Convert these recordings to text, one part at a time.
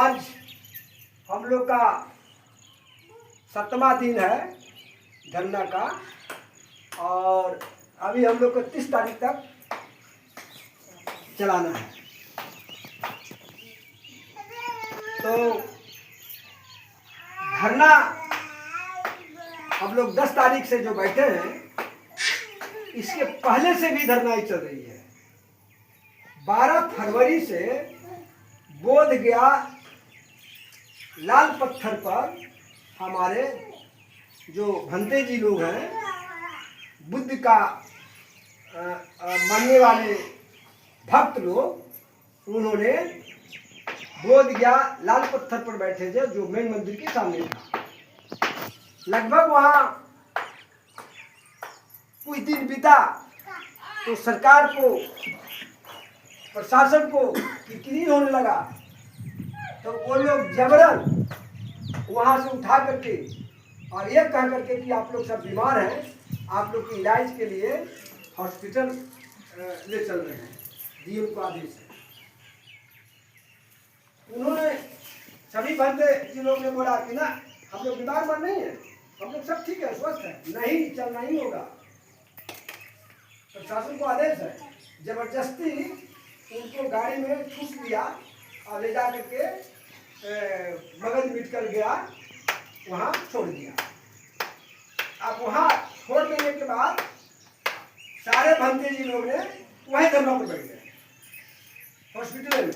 आज हम लोग का 7वां दिन है धरना का, और अभी हम लोग को 30 तारीख तक चलाना है। तो धरना हम लोग 10 तारीख से जो बैठे हैं, इसके पहले से भी धरना ही चल रही है। 12 फरवरी से बोध गया लाल पत्थर पर हमारे जो भंते जी लोग हैं, बुद्ध का मानने वाले भक्त लोग, उन्होंने बोध गया लाल पत्थर पर बैठे थे जो मेन मंदिर के सामने था। लगभग वहाँ कुछ दिन बीता तो सरकार को, प्रशासन को किरकिरी होने लगा। तो वो लोग जबरन वहाँ से उठा करके और ये कह करके कि आप लोग सब बीमार हैं, आप लोग के इलाज के लिए हॉस्पिटल ले चल रहे हैं, डीएम को आदेश है। उन्होंने सभी बंदे जिन लोग ने बोला कि ना हम लोग बीमार मर नहीं है, हम लोग सब ठीक है, स्वस्थ है, नहीं चलना ही होगा। प्रशासन को आदेश है, जबरदस्ती उनको गाड़ी में ठूस दिया और ले जा करके मगध मेडिकल गया, वहाँ छोड़ दिया। अब वहाँ छोड़ देने के बाद सारे भंते जी लोग ने वहीं धरना पर बैठ गए हॉस्पिटल में।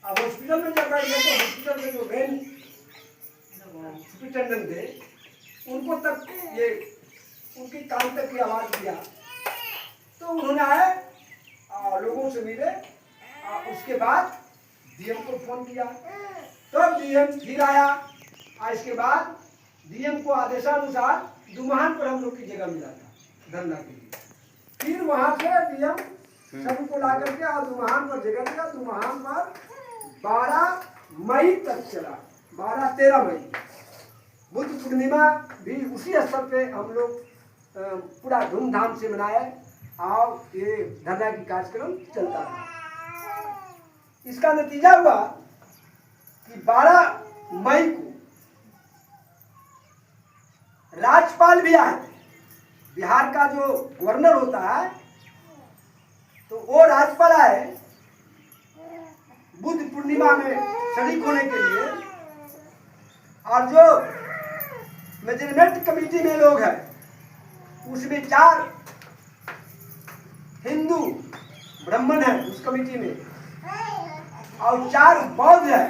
अब हॉस्पिटल में जब बैठ गए तो हॉस्पिटल में जो मेन सुपरिटेंडेंट थे, उनको तक ये उनकी कान तक की आवाज़ दिया। तो उन्होंने आए और लोगों से मिले, उसके बाद डीएम को फोन किया, तब डीएम फिर आया। इसके बाद डीएम को आदेशानुसार दुम्हान पर हम लोग की जगह मिला था धरना के लिए। फिर वहाँ से डीएम सबको ला करके और दुम्हान पर जगह दिया। दुम्हान पर 12 मई तक चला, 12-13 मई। बुद्ध पूर्णिमा भी उसी स्थल पे हम लोग पूरा धूमधाम से मनाए और ये धरना की कार्यक्रम चलता रहा। इसका नतीजा हुआ कि 12 मई को राज्यपाल भी आए थे। बिहार का जो गवर्नर होता है, तो वो राज्यपाल आए बुद्ध पूर्णिमा में शरीक होने के लिए। और जो मेजरमेंट कमेटी में लोग हैं, उसमें 4 हिंदू ब्राह्मण हैं उस कमेटी में, और 4 बौद्ध हैं,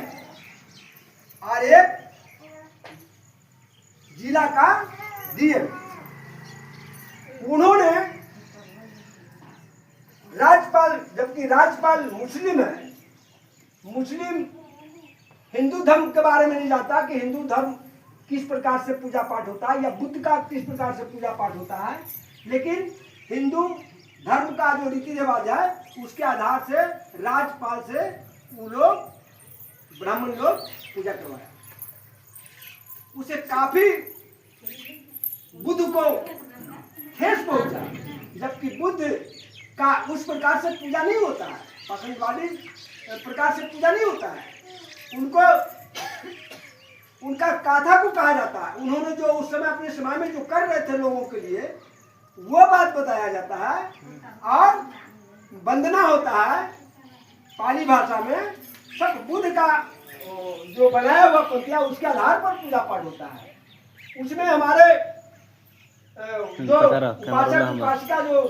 और एक जिला का डीएम। उन्होंने राज्यपाल, जबकि राज्यपाल मुस्लिम है, मुस्लिम हिंदू धर्म के बारे में नहीं जानता कि हिंदू धर्म किस प्रकार से पूजा पाठ होता है या बुद्ध का किस प्रकार से पूजा पाठ होता है, लेकिन हिंदू धर्म का जो रीति रिवाज है उसके आधार से राज्यपाल से वो लोग ब्राह्मण लोग पूजा करवाया। उसे काफी बुद्ध को ठेस पहुंचा, जबकि बुद्ध का उस प्रकार से पूजा नहीं होता है, पाखंडवादी प्रकार से पूजा नहीं होता है। उनको उनका गाथा को कहा जाता है। उन्होंने जो उस समय अपने समय में जो कर रहे थे लोगों के लिए, वो बात बताया जाता है और वंदना होता है पाली भाषा में। सब बुद्ध का जो बनाया हुआ पंक्तियां, उसके आधार पर पूजा पाठ होता है। उसमें हमारे जो उपासक उपासिका जो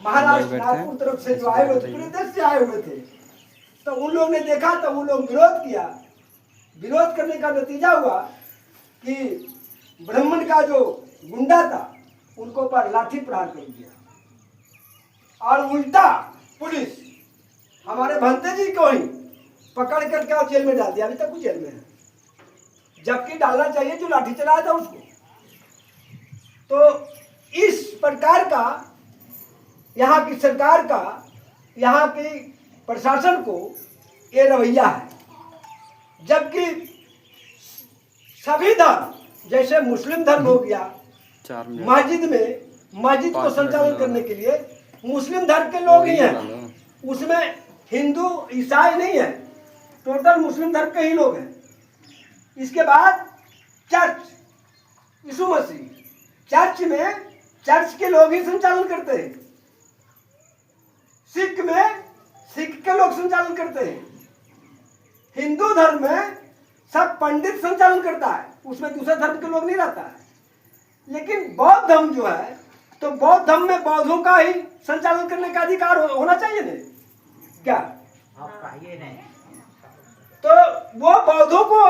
महाराष्ट्र नागपुर तरफ से जो आए हुए थे, पूरे देश से आए हुए थे, तो उन लोगों ने देखा तो उन लोग विरोध किया। विरोध करने का नतीजा हुआ कि ब्राह्मण का जो गुंडा था उनको पर लाठी प्रहार कर दिया, और उल्टा पुलिस हमारे भंते जी को ही पकड़ करके और जेल में डाल दिया। अभी तक वो जेल में है, जबकि डालना चाहिए जो लाठी चलाया था उसको। तो इस प्रकार का यहाँ की सरकार का, यहाँ की प्रशासन को ये रवैया है। जबकि सभी धर्म, जैसे मुस्लिम धर्म हो गया, मस्जिद में मस्जिद को संचालन करने के लिए मुस्लिम धर्म के लोग ही हैं, उसमें हिंदू ईसाई नहीं है, टोटल मुस्लिम धर्म के ही लोग हैं। इसके बाद चर्च, यीशु मसीह, चर्च में चर्च के लोग ही संचालन करते हैं। सिख में सिख के लोग संचालन करते हैं। हिंदू धर्म में सब पंडित संचालन करता है, उसमें दूसरे धर्म के लोग नहीं रहता है। लेकिन बौद्ध धर्म जो है, तो बौद्ध धर्म में बौद्धों का ही संचालन करने का अधिकार होना चाहिए ना, क्या ये नहीं तो वो बौद्धों को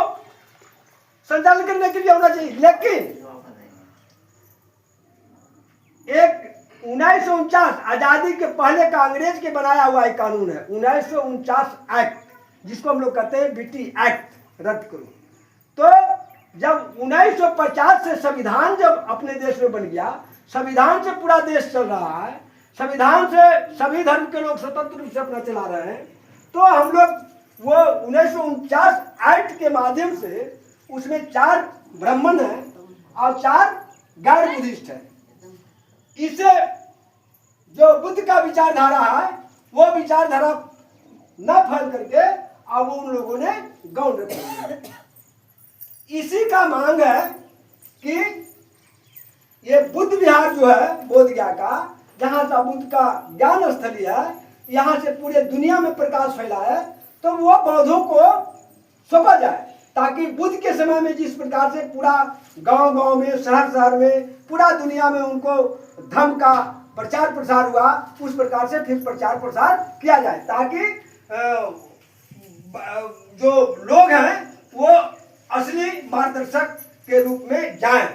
संचालन करने के लिए होना चाहिए। लेकिन एक 1949 आजादी के पहले का अंग्रेज के बनाया हुआ एक कानून है, 1949 एक्ट, जिसको हम लोग कहते हैं बीटी एक्ट, रद्द करो। तो जब 1950 से संविधान जब अपने देश में बन गया, संविधान से पूरा देश चल रहा है, संविधान से सभी धर्म के लोग स्वतंत्र रूप से अपना चला रहे हैं, तो हम लोग वो 1949 एक्ट के माध्यम से उसमें 4 ब्राह्मण हैं और 4 गैर बुद्धिस्ट हैं। इसे जो बुद्ध का विचारधारा है वो विचारधारा न फैल करके अब उन लोगों ने गौण रख लिया। इसी का मांग है कि ये बुद्ध विहार जो है बोध गया का, जहाँ से बुद्ध का ज्ञान स्थली है, यहाँ से पूरे दुनिया में प्रकाश फैला है, तो वो बौद्धों को सौंपा जाए, ताकि बुद्ध के समय में जिस प्रकार से पूरा गांव-गांव में, शहर-शहर में, पूरा दुनिया में उनको धर्म का प्रचार प्रसार हुआ, उस प्रकार से फिर प्रचार प्रसार किया जाए, ताकि जो लोग हैं वो असली मार्गदर्शक के रूप में जाएं।